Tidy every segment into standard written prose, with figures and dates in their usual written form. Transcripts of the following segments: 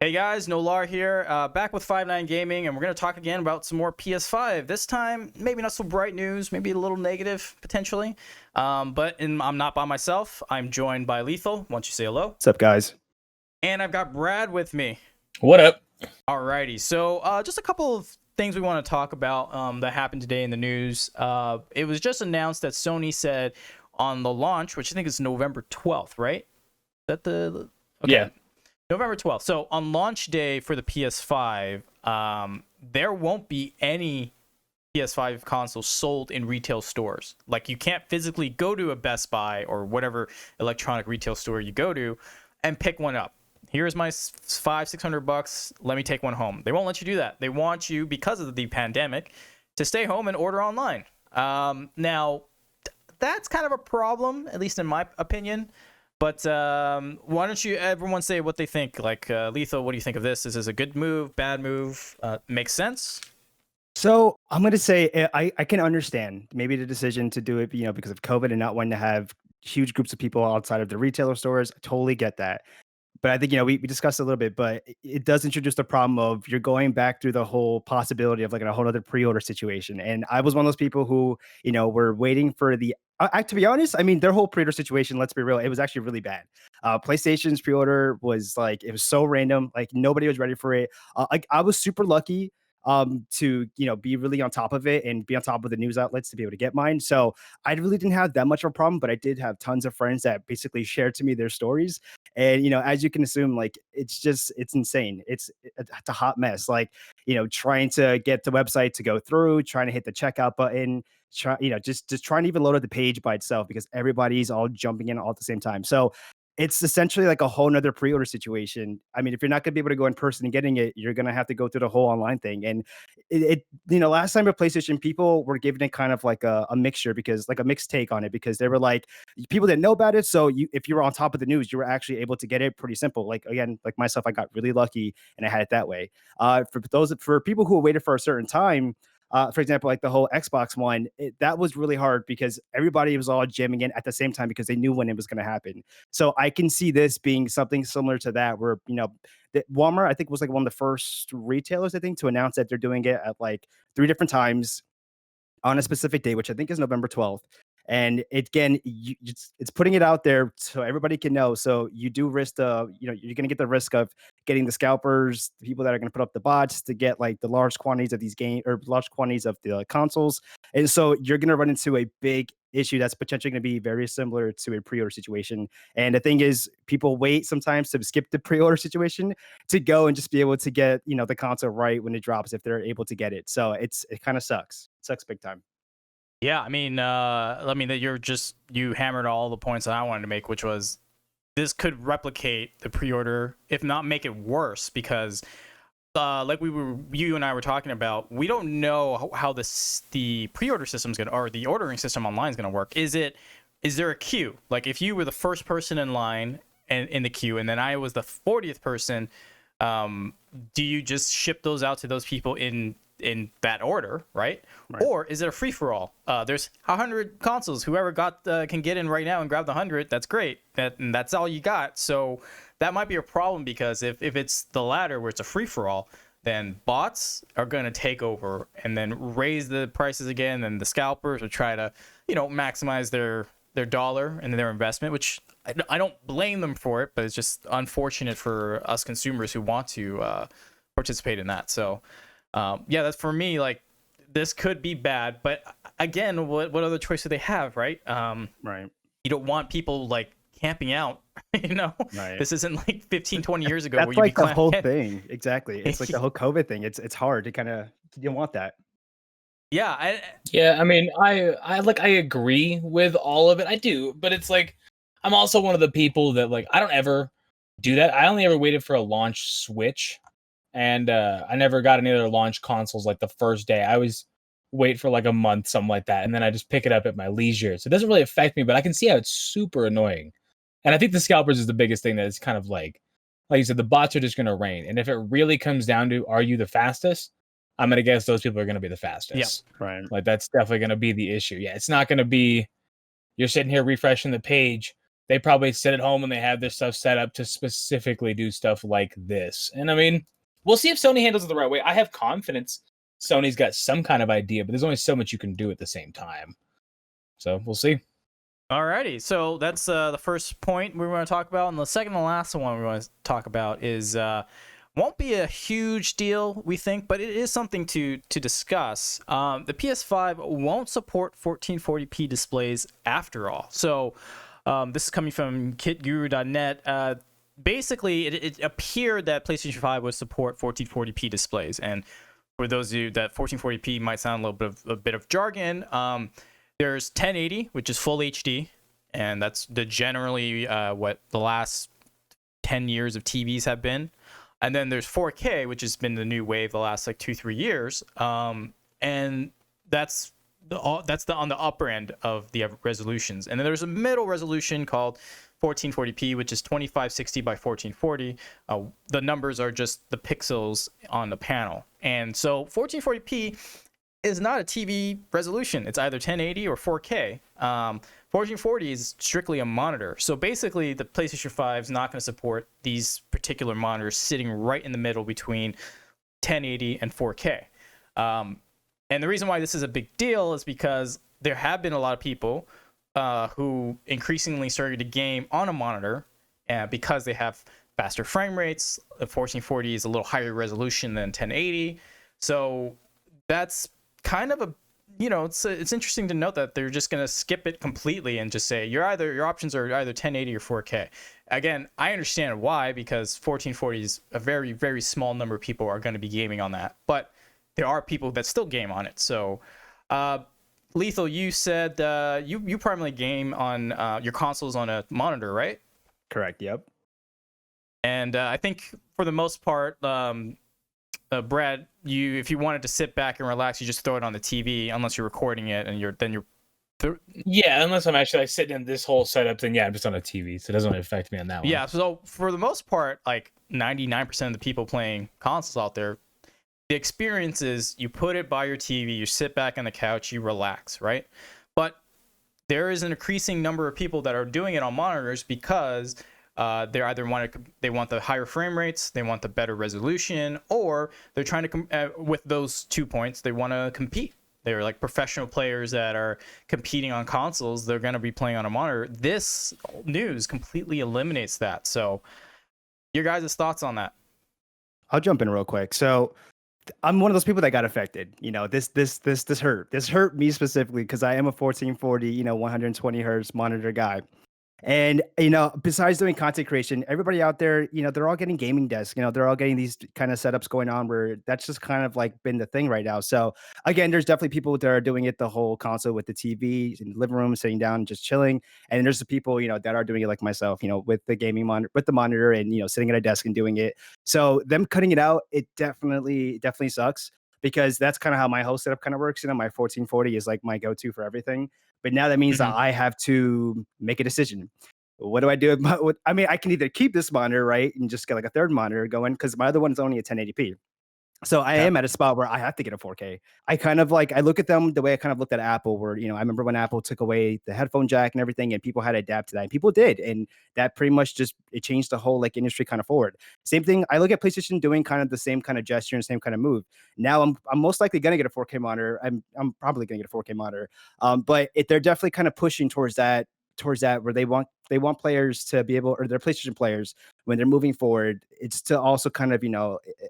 Hey guys, Nolar here, back with 59 Gaming, and we're going to talk again about some more PS5. This time, maybe not so bright news, maybe a little negative, potentially. I'm not by myself. I'm joined by Lethal. Why don't you say hello? What's up, guys? And I've got Brad with me. What up? Alrighty, so just a couple of things we want to talk about that happened today in the news. It was just announced that Sony said on the launch, which I think is November 12th, right? Is that the... Okay. Yeah. November 12th. So on launch day for the PS5, there won't be any PS5 consoles sold in retail stores. Like, you can't physically go to a Best Buy or whatever electronic retail store you go to and pick one up. Here's my $500-600. Let me take one home. They won't let you do that. They want you, because of the pandemic, to stay home and order online. Now, that's kind of a problem, at least in my opinion. But why don't you everyone say what they think? Like, Lethal, what do you think of this? Is this a good move, bad move? Makes sense? So I'm going to say I can understand maybe the decision to do it, because of COVID and not wanting to have huge groups of people outside of the retailer stores. I totally get that. But I think, we discussed a little bit, but it does introduce the problem of you're going back through the whole possibility of like a whole other pre-order situation. And I was one of those people who, were waiting for the, to be honest, I mean, their whole pre-order situation, let's be real, it was actually really bad. PlayStation's pre-order was like, it was so random. Like, nobody was ready for it. I was super lucky to be really on top of it and be on top of the news outlets to be able to get mine. So I really didn't have that much of a problem, but I did have tons of friends that basically shared to me their stories. And as you can assume, like, it's insane. It's a hot mess. Like, trying to get the website to go through, trying to hit the checkout button, just trying to even load up the page by itself because everybody's all jumping in all at the same time. So it's essentially like a whole nother pre-order situation. I mean, if you're not going to be able to go in person and getting it, you're going to have to go through the whole online thing. And last time with PlayStation, people were giving it kind of like a mixture, because like a mixed take on it, because they were like, people didn't know about it. So if you were on top of the news, you were actually able to get it pretty simple. Like, again, like myself, I got really lucky and I had it that way. For people who waited for a certain time, for example, like the whole Xbox one, that was really hard because everybody was all jamming in at the same time because they knew when it was going to happen. So I can see this being something similar to that, where, Walmart, I think, was like one of the first retailers, I think, to announce that they're doing it at like 3 different times on a specific day, which I think is November 12th. And again, it's putting it out there so everybody can know. So you do risk you're going to get the risk of getting the scalpers, the people that are going to put up the bots to get like the large quantities of these large quantities of the consoles. And so you're going to run into a big issue that's potentially going to be very similar to a pre-order situation. And the thing is, people wait sometimes to skip the pre-order situation to go and just be able to get, the console right when it drops, if they're able to get it. So it kind of sucks. It sucks big time. Yeah, I mean, that you hammered all the points that I wanted to make, which was this could replicate the pre-order, if not make it worse, because like you and I were talking about, we don't know how the pre-order system's gonna, or the ordering system online is gonna work. Is there a queue? Like, if you were the first person in line and in the queue, and then I was the 40th person, do you just ship those out to those people in that order, right? Or is it a free-for-all? There's 100 consoles. Whoever can get in right now and grab the 100, that's great. And that's all you got. So that might be a problem, because if it's the latter, where it's a free-for-all, then bots are going to take over and then raise the prices again, and the scalpers will try to, maximize their dollar and their investment, which I don't blame them for it, but it's just unfortunate for us consumers who want to participate in that. So yeah, that's, for me, like, this could be bad, but again, what other choice do they have, right? Right. You don't want people like camping out, Right. This isn't like 15-20 years ago. That's where like the whole thing. Exactly. It's like the whole COVID thing. It's hard to kind of, you don't want that. Yeah. I mean, I agree with all of it. I do, but it's like, I'm also one of the people that, like, I don't ever do that. I only ever waited for a launch Switch. And I never got any other launch consoles like the first day. I always wait for like a month, something like that, and then I just pick it up at my leisure. So it doesn't really affect me, but I can see how it's super annoying. And I think the scalpers is the biggest thing that is kind of like you said, the bots are just going to reign. And if it really comes down to, are you the fastest? I'm going to guess those people are going to be the fastest. Yeah, right. Like, that's definitely going to be the issue. Yeah, it's not going to be, you're sitting here refreshing the page, they probably sit at home and they have their stuff set up to specifically do stuff like this. And I mean, we'll see if Sony handles it the right way. I have confidence Sony's got some kind of idea, but there's only so much you can do at the same time. So we'll see. Alrighty, so that's the first point we want to talk about, and the second and last one we want to talk about is won't be a huge deal, we think, but it is something to discuss. The PS5 won't support 1440p displays after all. So this is coming from kitguru.net. Basically, it appeared that PlayStation 5 would support 1440p displays, and for those of you that 1440p might sound a bit of jargon, there's 1080, which is full HD, and that's generally what the last 10 years of TVs have been. And then there's 4K, which has been the new wave the last like 2-3 years, and that's on the upper end of the resolutions. And then there's a middle resolution called 1440p, which is 2560 by 1440. The numbers are just the pixels on the panel, and so 1440p is not a TV resolution. It's either 1080 or 4K. 1440 is strictly a monitor. So basically, the PlayStation 5 is not going to support these particular monitors sitting right in the middle between 1080 and 4K. And the reason why this is a big deal is because there have been a lot of people who increasingly started to game on a monitor because they have faster frame rates. The 1440 is a little higher resolution than 1080. So that's kind of it's interesting to note that they're just going to skip it completely and just say your options are either 1080 or 4K. Again, I understand why, because 1440 is a very, very small number of people are going to be gaming on that, but there are people that still game on it. So Lethal, you said you primarily game on your consoles on a monitor, right? Correct. Yep. And I think for the most part, Brad, if you wanted to sit back and relax, you just throw it on the TV, unless you're recording it, and yeah, unless I'm actually like sitting in this whole setup, then yeah, I'm just on a TV, so it doesn't really affect me on that one. Yeah, so for the most part, like 99% of the people playing consoles out there, the experience is you put it by your TV, you sit back on the couch, you relax, right? But there is an increasing number of people that are doing it on monitors because they either want the higher frame rates, they want the better resolution, or they're trying to with those 2 points, they want to compete. They're like professional players that are competing on consoles. They're going to be playing on a monitor. This news completely eliminates that. So, your guys' thoughts on that? I'll jump in real quick. So, I'm one of those people that got affected. This hurt. This hurt me specifically because I am a 1440, 120 hertz monitor guy. And, besides doing content creation, everybody out there, they're all getting gaming desks, they're all getting these kind of setups going on where that's just kind of like been the thing right now. So again, there's definitely people that are doing it the whole console with the TV in the living room, sitting down, just chilling. And there's the people, that are doing it like myself, with the gaming monitor, with the monitor and, sitting at a desk and doing it. So them cutting it out, it definitely sucks because that's kind of how my whole setup kind of works. My 1440 is like my go-to for everything. But now that means that I have to make a decision. What do I do? I mean, I can either keep this monitor, right, and just get like a third monitor going because my other one is only a 1080p. So I am at a spot where I have to get a 4K. I look at them the way I kind of looked at Apple, where, I remember when Apple took away the headphone jack and everything, and people had to adapt to that. And people did. And that pretty much it changed the whole like industry kind of forward. Same thing. I look at PlayStation doing kind of the same kind of gesture and same kind of move. Now I'm most likely going to get a 4K monitor. I'm probably going to get a 4K monitor. But they're definitely kind of pushing towards that where they want players to be able, or their PlayStation players, when they're moving forward, it's to also kind of,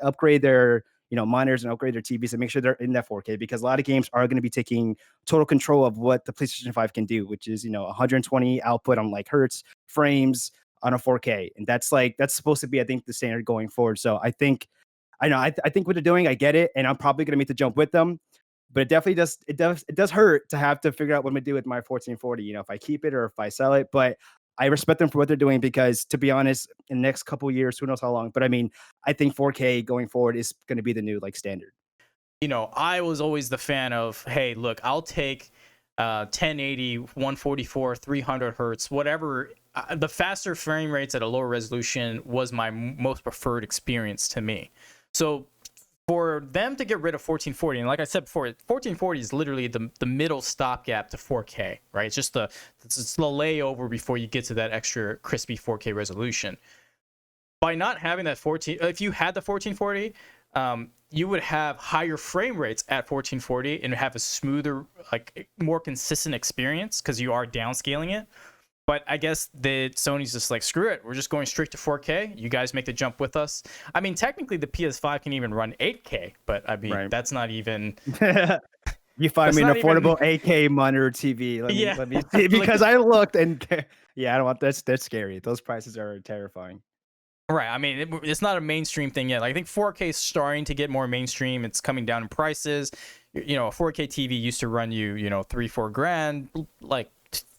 upgrade their monitors and upgrade their TVs and make sure they're in that 4K, because a lot of games are going to be taking total control of what the PlayStation 5 can do, which is 120 output on like hertz frames on a 4K, and that's supposed to be, I think, the standard going forward. So I think what they're doing, I get it, and I'm probably going to make the jump with them. But it definitely does hurt to have to figure out what I'm gonna do with my 1440. If I keep it or if I sell it. But I respect them for what they're doing because, to be honest, in the next couple of years, who knows how long. But I mean, I think 4K going forward is going to be the new like standard. I was always the fan of, hey, look, I'll take 1080, 144, 300 hertz, whatever. The faster frame rates at a lower resolution was my most preferred experience to me. So for them to get rid of 1440, and like I said before, 1440 is literally the middle stopgap to 4K, right? It's just the layover before you get to that extra crispy 4K resolution. By not having that 14, if you had the 1440, you would have higher frame rates at 1440 and have a smoother, like more consistent experience because you are downscaling it. But I guess Sony's just like, screw it, we're just going straight to 4K. You guys make the jump with us. I mean, technically the PS5 can even run 8K, but I mean, that's not even. You find me an affordable 8K monitor TV. Let me see, because I looked and yeah, I don't want that's scary. Those prices are terrifying. Right. I mean, it's not a mainstream thing yet. Like, I think 4K is starting to get more mainstream. It's coming down in prices. You know, a 4K TV used to run you, $3-4 grand, like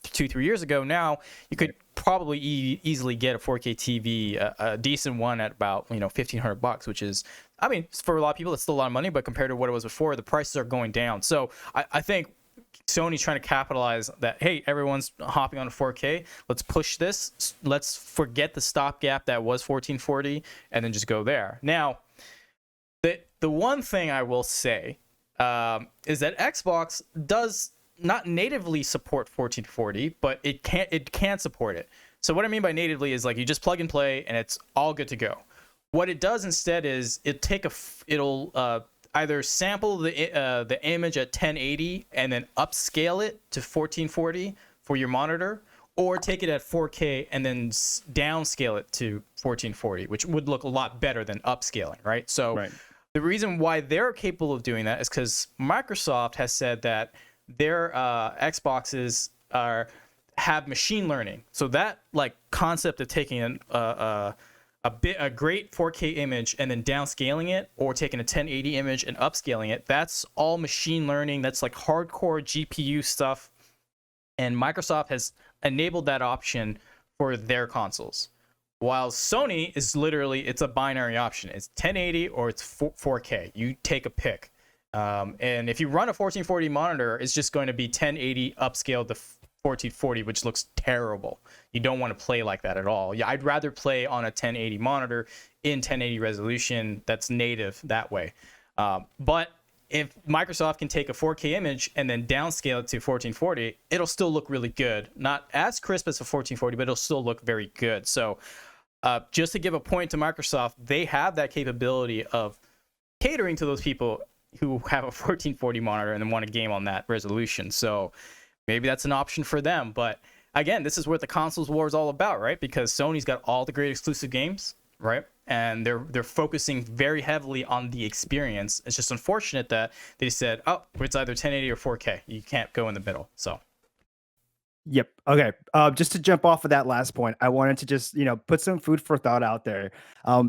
2-3 years ago. Now you could probably easily get a 4K TV, a decent one at about $1,500, which is, I mean, for a lot of people, it's still a lot of money, but compared to what it was before, the prices are going down. So I think Sony's trying to capitalize that, hey, everyone's hopping on 4K. Let's push this. Let's forget the stopgap that was 1440 and then just go there. Now, the one thing I will say is that Xbox does not natively support 1440, but it can support it. So what I mean by natively is like you just plug and play and it's all good to go. What it does instead is it'll either sample the image at 1080 and then upscale it to 1440 for your monitor, or take it at 4K and then downscale it to 1440, which would look a lot better than upscaling, right? So the reason why they're capable of doing that is because Microsoft has said that their Xboxes have machine learning. So that like concept of taking a great 4K image and then downscaling it, or taking a 1080 image and upscaling it, that's all machine learning. That's like hardcore GPU stuff. And Microsoft has enabled that option for their consoles. While Sony is literally, it's a binary option. It's 1080 or it's 4K. You take a pick. And if you run a 1440 monitor, it's just going to be 1080 upscaled to 1440, which looks terrible. You don't want to play like that at all. Yeah, I'd rather play on a 1080 monitor in 1080 resolution that's native that way. But if Microsoft can take a 4K image and then downscale it to 1440, it'll still look really good. Not as crisp as a 1440, but it'll still look very good. So just to give a point to Microsoft, they have that capability of catering to those people who have a 1440 monitor and then want to game on that resolution. So maybe that's an option for them. But again, this is what the consoles war is all about, right? Because Sony's got all the great exclusive games, right? And they're focusing very heavily on the experience. It's just unfortunate that they said, oh, it's either 1080 or 4K. You can't go in the middle. So. Yep. Okay. Just to jump off of that last point, I wanted to just, put some food for thought out there.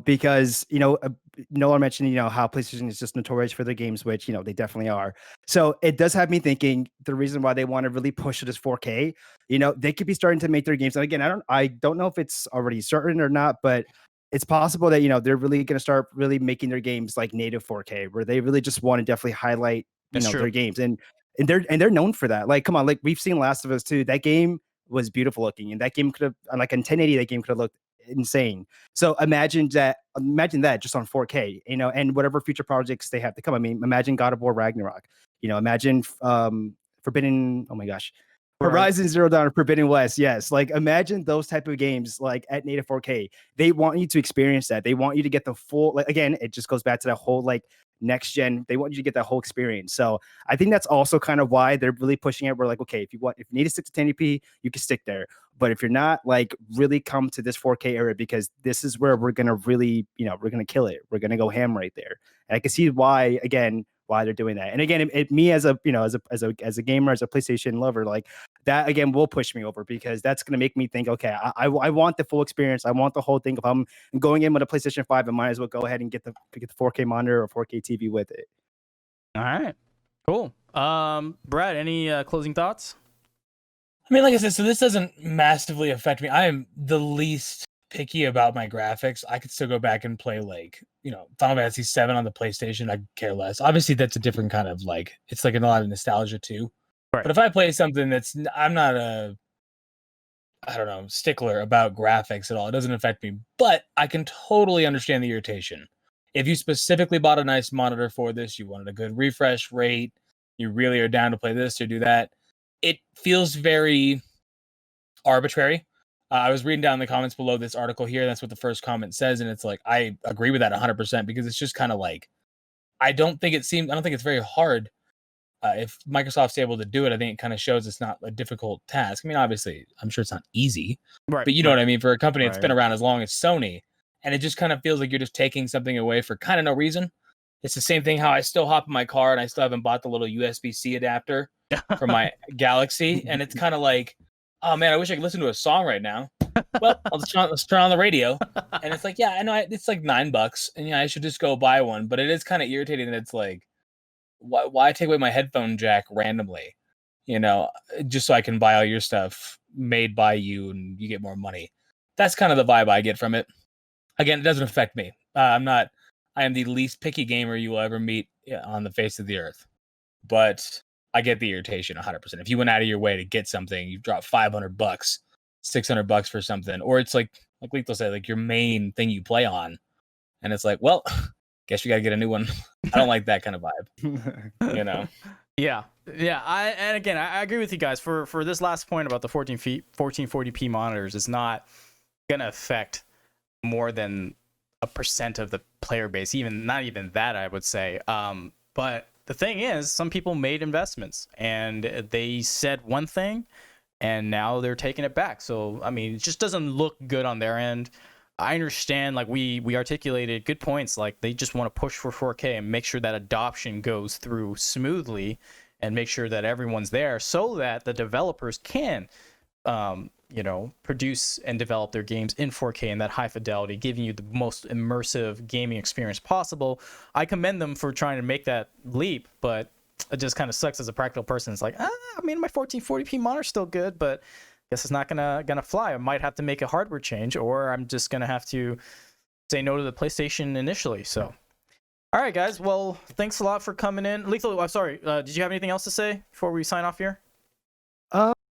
Because, Nolan mentioned, how PlayStation is just notorious for their games, which, they definitely are. So it does have me thinking the reason why they want to really push it is 4K. They could be starting to make their games. And again, I don't know if it's already certain or not, but it's possible that, they're really going to start really making their games like native 4K, where they really just want to definitely highlight, their games. And they're known for that. Like, come on, like we've seen Last of Us 2. That game was beautiful looking, and that game could have, like in 1080, that game could have looked insane. So imagine that just on 4K, and whatever future projects they have to come. I mean, imagine God of War Ragnarok. Imagine Forbidden. Oh my gosh. Horizon Zero Dawn or Forbidden West, yes. Like, imagine those type of games like at native 4K. They want you to experience that. They want you to get the full. Like, again, it just goes back to that whole like next gen. They want you to get that whole experience. So I think that's also kind of why they're really pushing it. We're like, okay, if you need to stick to 1080p, you can stick there. But if you're not, like, really come to this 4K era, because this is where we're gonna really, we're gonna kill it. We're gonna go ham right there. And I can see why they're doing that. And again, me as a gamer, as a PlayStation lover, like that again will push me over, because that's going to make me think, okay, I want the full experience. I want the whole thing. If I'm going in with a PlayStation 5, I might as well go ahead and get the 4K monitor or 4K TV with it. All right, cool. Brad, any closing thoughts? I mean, like I said, so this doesn't massively affect me. I am the least picky about my graphics. I could still go back and play like, Final Fantasy 7 on the PlayStation. I care less. Obviously, that's a different kind of like, it's like a lot of nostalgia too. Right. But if I play something I'm not a, I don't know, stickler about graphics at all. It doesn't affect me. But I can totally understand the irritation. if you specifically bought a nice monitor for this, you wanted a good refresh rate, you really are down to play this or do that, it feels very arbitrary. I was reading down the comments below this article here. That's what the first comment says. And it's like, I agree with that 100% because it's just kind of like, I don't think it's very hard. If Microsoft's able to do it, I think it kind of shows it's not a difficult task. I mean, obviously, I'm sure it's not easy, Right. but you know what I mean? For a company that's been Right. around as long as Sony, and it just kind of feels like you're just taking something away for kind of no reason. It's the same thing how I still hop in my car and I still haven't bought the little USB-C adapter for my Galaxy. And it's kind of like, oh man, I wish I could listen to a song right now. Well, let's turn on the radio. And it's like, yeah, I know it's like $9 and yeah, I should just go buy one. But it is kind of irritating that it's like, why take away my headphone jack randomly, just so I can buy all your stuff made by you and you get more money. That's kind of the vibe I get from it. Again, it doesn't affect me. I am the least picky gamer you will ever meet on the face of the earth, but I get the irritation 100%. If you went out of your way to get something, you drop $500, $600 for something, or it's like Lethal said, like your main thing you play on, and it's like, well, guess you gotta get a new one. I don't like that kind of vibe, Yeah. I agree with you guys for this last point about the 1440p monitors. It's not gonna affect more than a percent of the player base, not even that, I would say. But the thing is, some people made investments and they said one thing and now they're taking it back. So I mean, it just doesn't look good on their end. I understand, like we articulated good points, like they just want to push for 4K and make sure that adoption goes through smoothly and make sure that everyone's there so that the developers can produce and develop their games in 4K and that high fidelity, giving you the most immersive gaming experience possible. I commend them for trying to make that leap, but it just kind of sucks as a practical person. It's like, I mean, my 1440p monitor's still good, but guess it's not gonna fly. I might have to make a hardware change, or I'm just gonna have to say no to the PlayStation initially. So, all right, guys. Well, thanks a lot for coming in. Lethal, I'm sorry. Did you have anything else to say before we sign off here?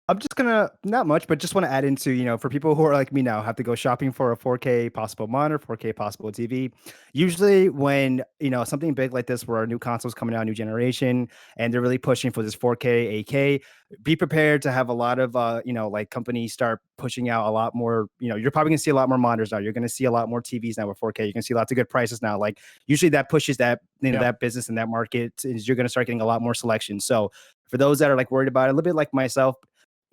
I'm just gonna not much, but just want to add into, for people who are like me now, have to go shopping for a 4K possible monitor, 4K possible TV. Usually when, something big like this where a new console's coming out, new generation, and they're really pushing for this 4K, 8K, be prepared to have a lot of like companies start pushing out a lot more, you're probably gonna see a lot more monitors now. You're gonna see a lot more TVs now with 4K. You're gonna see lots of good prices now. Like usually that pushes that, that business and that market is you're gonna start getting a lot more selection. So for those that are like worried about it, a little bit like myself,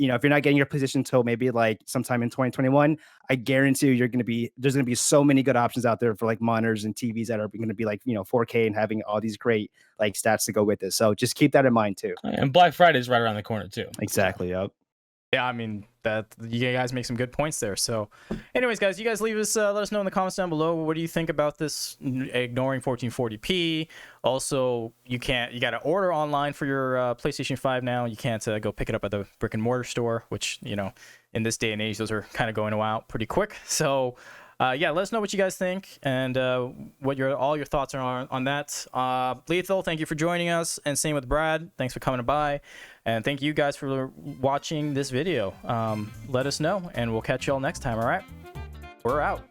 if you're not getting your position until maybe like sometime in 2021, I guarantee you there's going to be so many good options out there for like monitors and TVs that are going to be like, 4K and having all these great like stats to go with it. So just keep that in mind too. And Black Friday is right around the corner too. Exactly. Yep. Yeah, I mean, that you guys make some good points there. So anyways, guys, you guys leave us, let us know in the comments down below. What do you think about this ignoring 1440p? Also, you got to order online for your PlayStation 5 now. You can't go pick it up at the brick and mortar store, which, in this day and age, those are kind of going out pretty quick. So yeah, let us know what you guys think and what all your thoughts are on that. Lethal, thank you for joining us, and same with Brad. Thanks for coming by, and thank you guys for watching this video. Let us know, and we'll catch you all next time. All right, we're out.